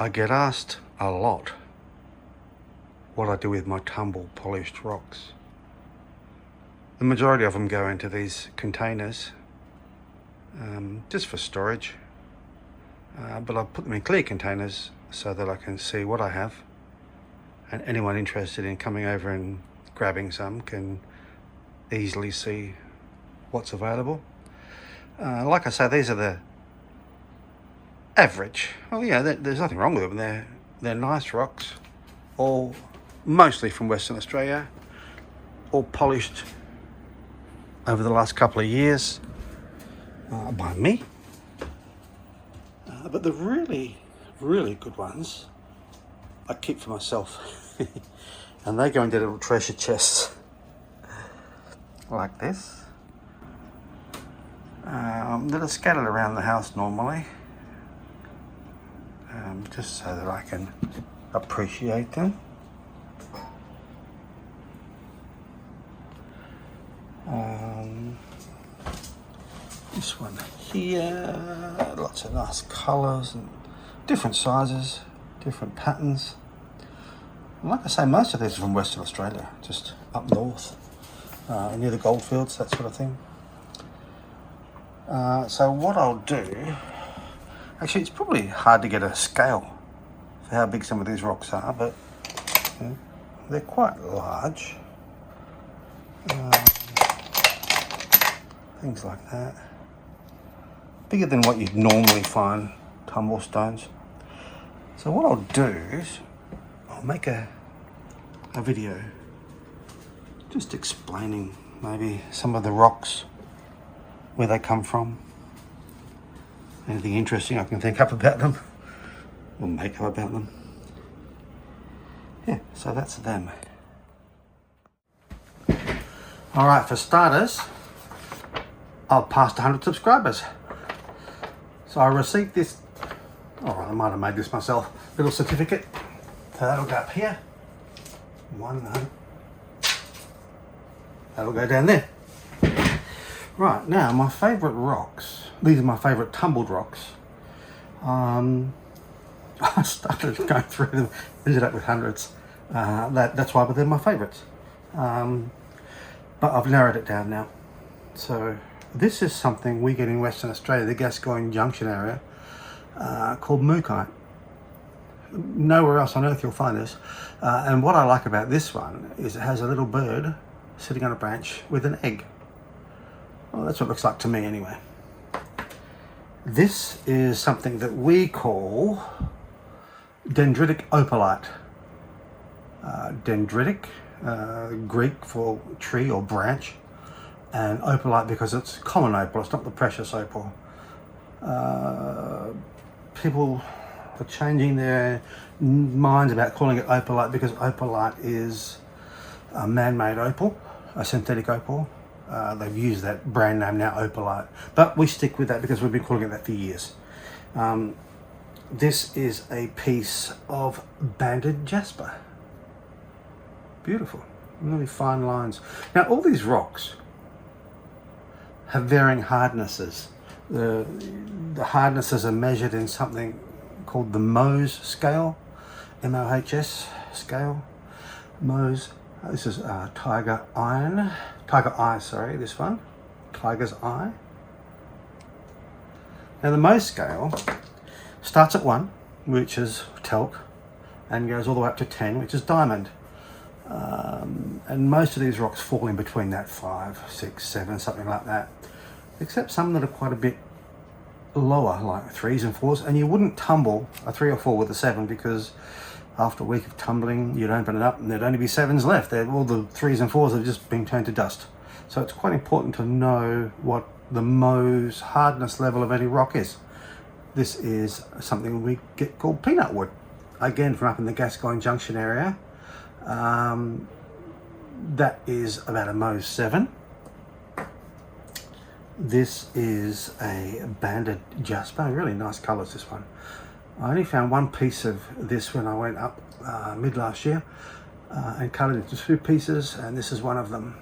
I get asked a lot what I do with my tumble polished rocks. The majority of them go into these containers just for storage, but I put them in clear containers so that I can see what I have, and anyone interested in coming over and grabbing some can easily see what's available. Like I say, these are the average. Well, yeah, there's nothing wrong with them. They're nice rocks, all mostly from Western Australia, all polished over the last couple of years by me. But the really good ones I keep for myself. And they go into little treasure chests like this that are scattered around the house normally, just so that I can appreciate them. This one here, lots of nice colours and different sizes, different patterns. And like I say, most of these are from Western Australia, just up north, near the goldfields, that sort of thing. So what I'll do, actually it's probably hard to get a scale for how big some of these rocks are, but they're quite large. Things like that. Bigger than what you'd normally find tumble stones. So what I'll do is I'll make a video just explaining maybe some of the rocks, where they come from, anything interesting I can think up about them or make up about them. Yeah, so that's them. Alright, for starters, I've passed 100 subscribers. So I received this, I might have made this myself, little certificate. So that'll go up here. That'll go down there. Right, now my favourite rocks, these are my favourite tumbled rocks. I started going through them, ended up with hundreds. That's why, but they're my favourites. But I've narrowed it down now. So this is something we get in Western Australia, the Gascoyne Junction area, called mookite. Nowhere else on earth you'll find this. And what I like about this one is it has a little bird sitting on a branch with an egg. Well, that's what it looks like to me anyway. This is something that we call dendritic opalite. Dendritic, Greek for tree or branch, and opalite because it's common opal, it's not the precious opal. People are changing their minds about calling it opalite because opalite is a man-made opal, a synthetic opal. They've used that brand name now, opalite, but we stick with that because we've been calling it that for years. This is a piece of banded jasper. Beautiful, really fine lines. Now all these rocks have varying hardnesses. The hardnesses are measured in something called the Mohs scale, M-O-H-S scale. Mohs. This is Tiger Eye, sorry, this one, Tiger's Eye. Now the Mohs scale starts at 1, which is talc, and goes all the way up to 10, which is diamond. And most of these rocks fall in between that 5, 6, 7, something like that, except some that are quite a bit lower, like 3s and 4s, and you wouldn't tumble a 3 or 4 with a 7 because after a week of tumbling, you'd open it up and there'd only be 7s left. All the 3s and 4s have just been turned to dust. So it's quite important to know what the Mohs hardness level of any rock is. This is something we get called peanut wood. Again, from up in the Gascoyne Junction area. That is about a Mohs 7. This is a banded jasper, really nice colours this one. I only found one piece of this when I went up mid last year and cut it into 2 pieces, and this is one of them.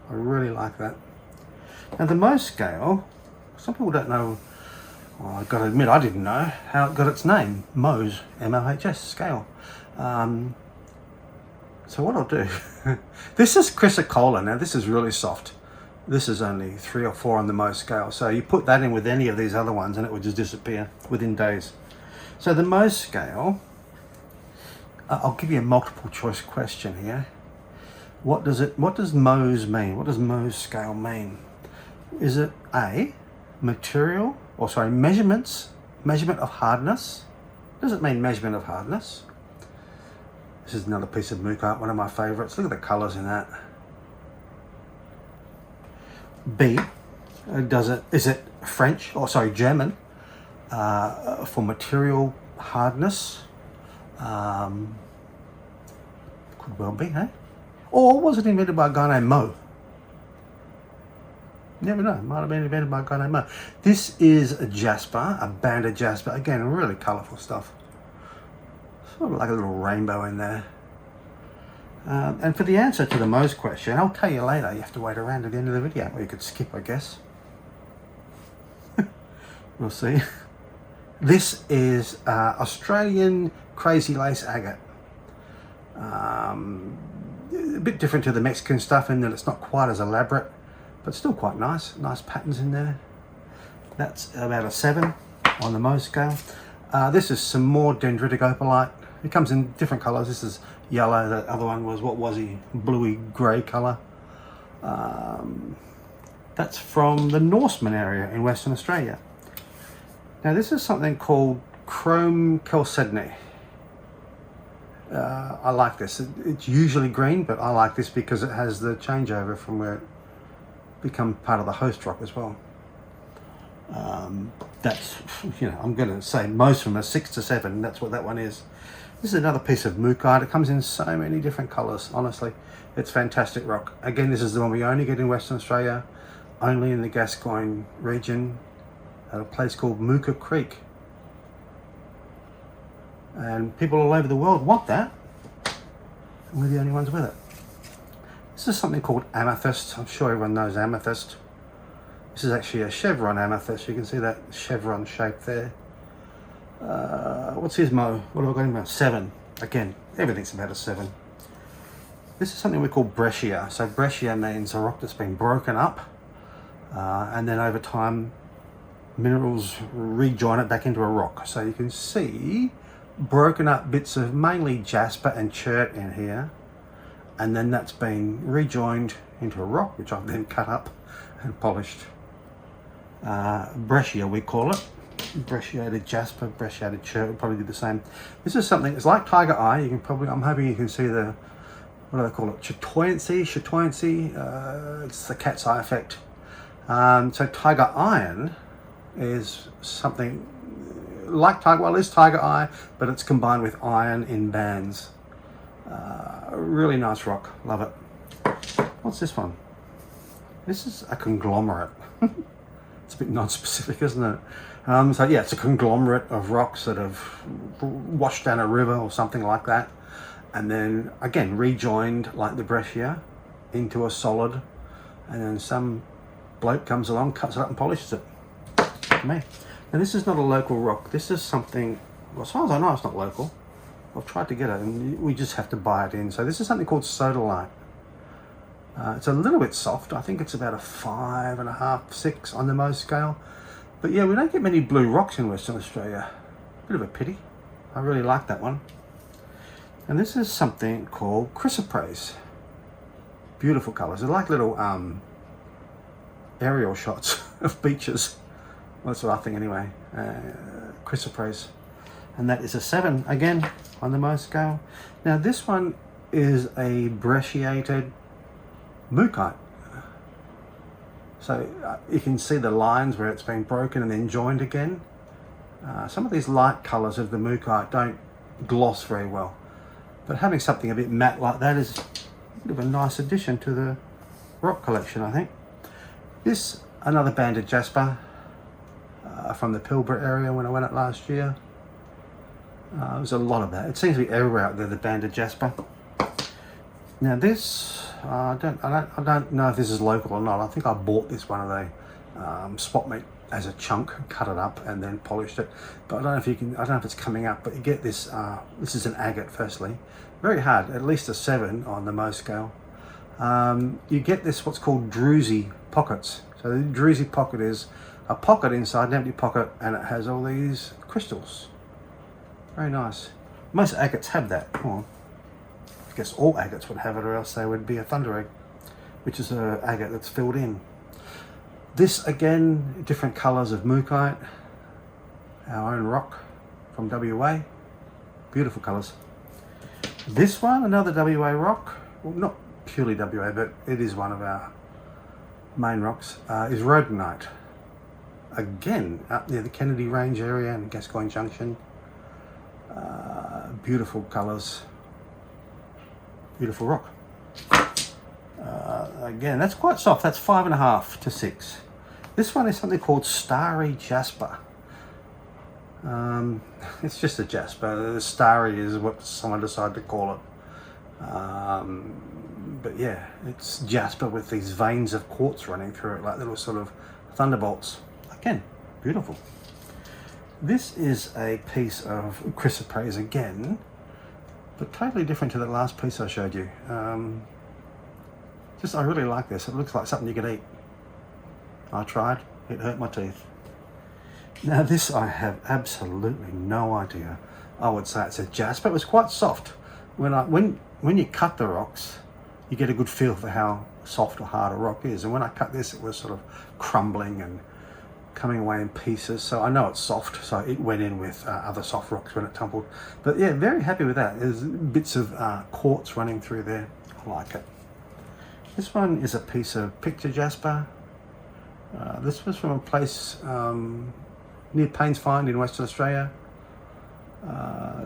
I really like that. Now the Mohs scale, some people don't know Well, I've got to admit, I didn't know how it got its name, Mohs, M-O-H-S, scale. So what I'll do, this is chrysocolla. Now this is really soft. This is only 3 or 4 on the Mohs scale. So you put that in with any of these other ones and it would just disappear within days. So the Mohs scale, I'll give you a multiple choice question here. What does Mohs mean? What does Mohs scale mean? Is it A, measurement of hardness? Does it mean measurement of hardness? This is another piece of mookaite, one of my favorites. Look at the colors in that. B, is it French, or sorry, German, for material hardness? Could well be, eh? Or was it invented by a guy named Mo? Never know, might have been invented by a guy named Mo. This is a jasper, a banded jasper. Again, really colourful stuff. Sort of like a little rainbow in there. And for the answer to the Mohs question, I'll tell you later. You have to wait around at the end of the video, or you could skip, I guess. We'll see. This is Australian crazy lace agate. A bit different to the Mexican stuff in that it's not quite as elaborate, but still quite nice. Nice patterns in there. That's about a 7 on the Mohs scale. This is some more dendritic opalite. It comes in different colours. This is yellow. That other one was, what was he? Bluey grey colour. That's from the Norseman area in Western Australia. Now this is something called chrome chalcedony. I like this. It's usually green, but I like this because it has the changeover from where it becomes part of the host rock as well. That's, I'm going to say most of them are 6 to 7. That's what that one is. This is another piece of mookaite. It comes in so many different colours, honestly. It's fantastic rock. Again, this is the one we only get in Western Australia, only in the Gascoyne region, at a place called Mooka Creek. And people all over the world want that, and we're the only ones with it. This is something called amethyst. I'm sure everyone knows amethyst. This is actually a chevron amethyst. You can see that chevron shape there. What's his Mo? What have I got him about? 7. Again, everything's about a 7. This is something we call breccia. So breccia means a rock that's been broken up, and then over time minerals rejoin it back into a rock. So you can see broken up bits of mainly jasper and chert in here, and then that's been rejoined into a rock, which I've then cut up and polished. Breccia we call it. Brecciated jasper, brecciated chert would probably do the same. This is something, it's like tiger eye. You can probably, I'm hoping you can see the, what do they call it, chatoyancy. It's the cat's eye effect. So tiger iron is something like tiger, well, it's tiger eye, but it's combined with iron in bands. Really nice rock, love it. What's this one? This is a conglomerate. It's a bit non-specific, isn't it? So yeah, it's a conglomerate of rocks that have washed down a river or something like that, and then again rejoined like the breccia into a solid, and then some bloke comes along, cuts it up and polishes it. Me. Now this is not a local rock. This is something, well, as far as I know, it's not local. I've tried to get it and we just have to buy it in. So this is something called sodalite. It's a little bit soft. I think it's about a 5.5, 6 on the Mohs scale. But yeah, we don't get many blue rocks in Western Australia. Bit of a pity. I really like that one. And this is something called chrysoprase. Beautiful colours. They're like little aerial shots of beaches. Well, that's what I think anyway. Chrysoprase. And that is a 7 again on the Mohs scale. Now this one is a brecciated mookaite. So you can see the lines where it's been broken and then joined again. Some of these light colours of the mookaite don't gloss very well, but having something a bit matte like that is a bit of a nice addition to the rock collection, I think. This, another banded jasper from the Pilbara area when I went up last year. There's a lot of that. It seems to be everywhere out there, the banded jasper. Now this, I don't know if this is local or not. I think I bought this one of the spot meat as a chunk, cut it up and then polished it. But I don't know if you can, I don't know if it's coming up, but you get this, this is an agate firstly. Very hard, at least a 7 on the Mohs scale. You get this, what's called druzy pockets. So the druzy pocket is a pocket inside, an empty pocket, and it has all these crystals. Very nice. Most agates have that. Well, I guess all agates would have it, or else they would be a thunder egg, which is an agate that's filled in. This again, different colours of mookaite, our own rock from WA, beautiful colours. This one, another WA rock, well not purely WA, but it is one of our main rocks, is rhodonite. Again, up near the Kennedy Range area and Gascoyne Junction. Beautiful colours, beautiful rock. Again, that's quite soft, that's 5.5 to 6. This one is something called starry jasper. It's just a jasper. The starry is what someone decided to call it. But yeah, it's jasper with these veins of quartz running through it, like little sort of thunderbolts. Again, beautiful. This is a piece of chrysoprase again, but totally different to the last piece I showed you. I really like this. It looks like something you could eat. I tried, it hurt my teeth. Now this I have absolutely no idea. I would say it's a jasper. It was quite soft. When you cut the rocks, you get a good feel for how soft or hard a rock is. And when I cut this, it was sort of crumbling and coming away in pieces. So I know it's soft, so it went in with other soft rocks when it tumbled. But yeah, very happy with that. There's bits of quartz running through there. I like it. This one is a piece of picture jasper. This was from a place near Paynes Find in Western Australia.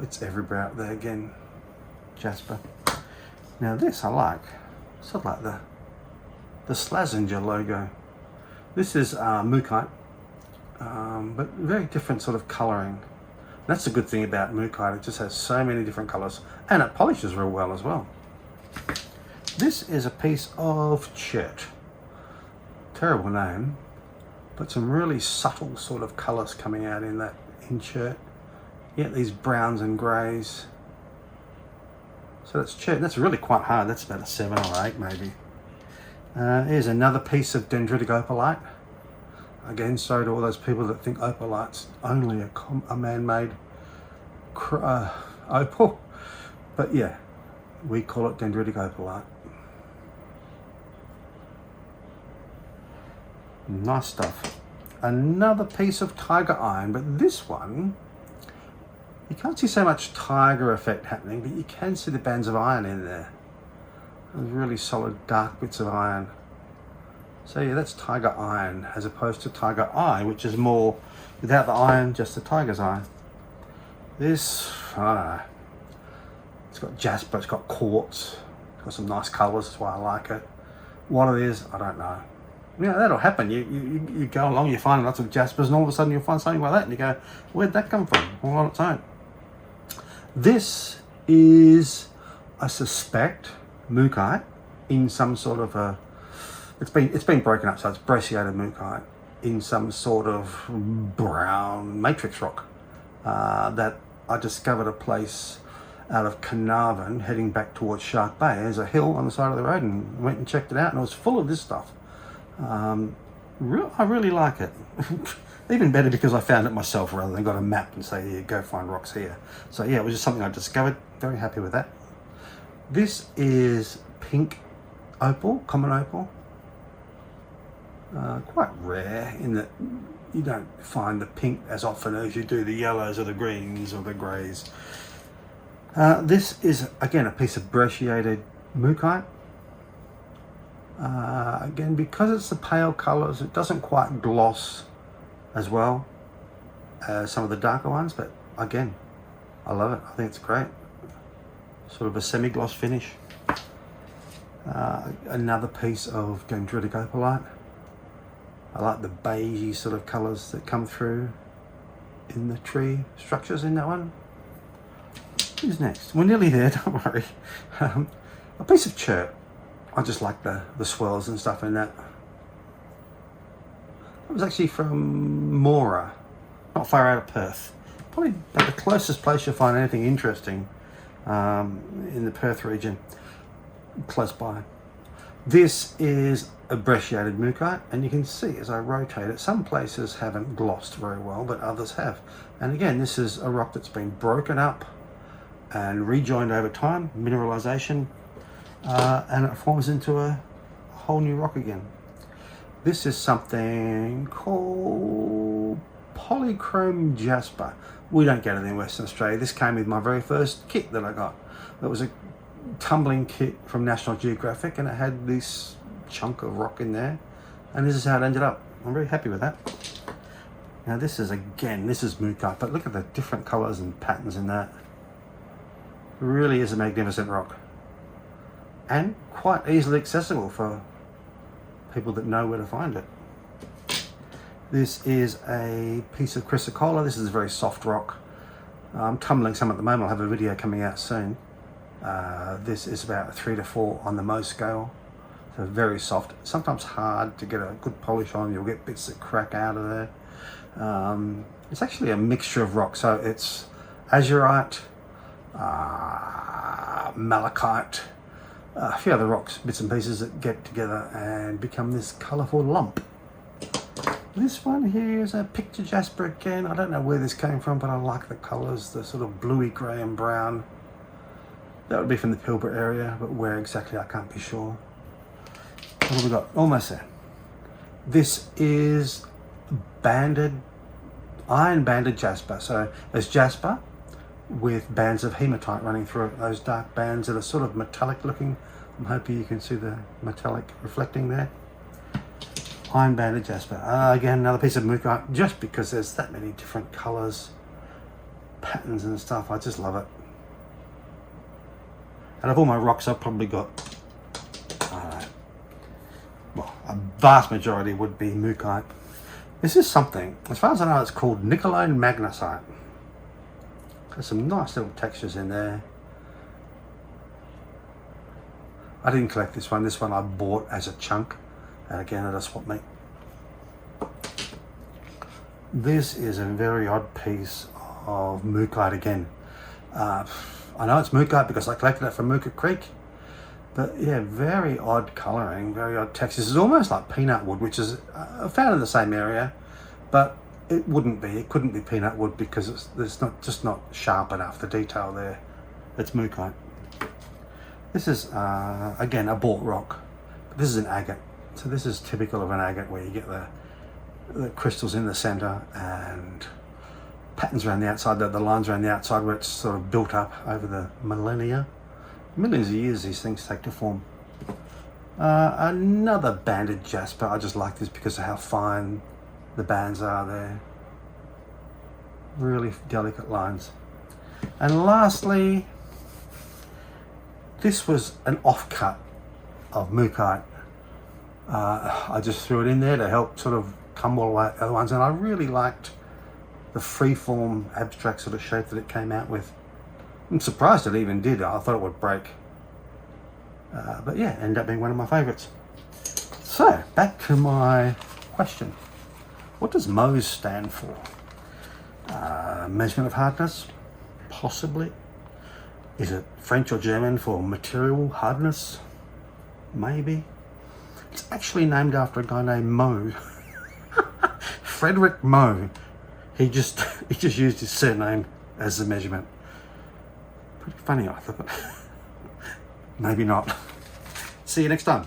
It's everywhere out there again, jasper. Now this I like, sort of like the Slazenger logo. This is mookaite, but very different sort of colouring. That's the good thing about mookaite, it just has so many different colours, and it polishes real well as well. This is a piece of chert. Terrible name, but some really subtle sort of colours coming out in chert. You get these browns and greys. So that's chert. That's really quite hard. That's about a 7 or 8 maybe. Here's another piece of dendritic opalite. Again, sorry to all those people that think opalite's only a man-made opal. But yeah, we call it dendritic opalite. Nice stuff. Another piece of tiger iron, but this one, you can't see so much tiger effect happening, but you can see the bands of iron in there. Those really solid dark bits of iron. So yeah, that's tiger iron as opposed to tiger eye, which is more without the iron, just the tiger's eye. This, I don't know. It's got jasper, it's got quartz, it's got some nice colours, that's why I like it. What it is, I don't know. Yeah, that'll happen. You go along, you find lots of jaspers, and all of a sudden you'll find something like that, and you go, where'd that come from? All on its own. This is, I suspect, mookaite in some sort of a. It's been broken up, so it's brachiated mookaite in some sort of brown matrix rock that I discovered a place out of Carnarvon heading back towards Shark Bay. There's a hill on the side of the road, and went and checked it out, and it was full of this stuff. I really like it. Even better because I found it myself rather than got a map and say, yeah, go find rocks here. So yeah, it was just something I discovered. Very happy with that. This is pink opal, common opal. Quite rare in that you don't find the pink as often as you do the yellows or the greens or the greys. This is again a piece of brachiated mookaite. Again, because it's the pale colours, it doesn't quite gloss as well as some of the darker ones, but again, I love it. I think it's great. Sort of a semi-gloss finish. Another piece of dendritic opalite. I like the beigey sort of colours that come through in the tree structures in that one. Who's next? We're nearly there, don't worry. A piece of chert. I just like the swirls and stuff in that. It was actually from Mora, not far out of Perth. Probably about the closest place you'll find anything interesting in the Perth region, close by. This is a brecciated mookaite, and you can see as I rotate it, some places haven't glossed very well, but others have. And again, this is a rock that's been broken up and rejoined over time, mineralization, and it forms into a whole new rock again. This is something called polychrome jasper. We don't get it in Western Australia. This came with my very first kit that I got. It was a tumbling kit from National Geographic, and it had this chunk of rock in there, and this is how it ended up. I'm very happy with that. Now this is mookaite, but look at the different colors and patterns in that. It really is a magnificent rock, and quite easily accessible for people that know where to find it. This is a piece of chrysocolla. This is a very soft rock. I'm tumbling some at the moment. I'll have a video coming out soon. This is about 3 to 4 on the Mohs scale. So very soft. Sometimes hard to get a good polish on. You'll get bits that crack out of there. It's actually a mixture of rocks. So it's azurite, malachite, a few other rocks, bits and pieces that get together and become this colourful lump. This one here is a picture jasper again. I don't know where this came from, but I like the colours, the sort of bluey grey and brown. That would be from the Pilbara area, but where exactly I can't be sure. What have we got? Almost there. This is iron banded jasper. So there's jasper with bands of hematite running through it. Those dark bands that are sort of metallic looking. I'm hoping you can see the metallic reflecting there. Iron banded jasper. Again, another piece of mookaite, just because there's that many different colours, patterns and stuff. I just love it. And of all my rocks, I've probably got, I don't know, well, a vast majority would be mookaite. This is something, as far as I know, it's called nickelone magnesite. There's some nice little textures in there. I didn't collect this one. This one I bought as a chunk, and again at a swap meet. This is a very odd piece of mookaite again. I know it's mookaite because I collected it from Mooka Creek, but yeah, very odd colouring, very odd textures. It's almost like peanut wood, which is found in the same area, but it couldn't be peanut wood because it's just not sharp enough, the detail there. It's mookaite. This is, again, a bought rock. This is an agate. So this is typical of an agate where you get the crystals in the centre and patterns around the outside, the lines around the outside where it's sort of built up over the millennia. Millions of years these things take to form. Another banded jasper. I just like this because of how fine the bands are there. Really delicate lines. And lastly, this was an offcut of mookaite. I just threw it in there to help sort of tumble away other ones, and I really liked the freeform abstract sort of shape that it came out with. I'm surprised it even did. I thought it would break. But yeah, ended up being one of my favourites. So, back to my question. What does Mohs stand for? Measurement of hardness? Possibly. Is it French or German for material hardness? Maybe. It's actually named after a guy named Mohs. Frederick Mohs. He just used his surname as the measurement. Pretty funny, I thought. Maybe not. See you next time.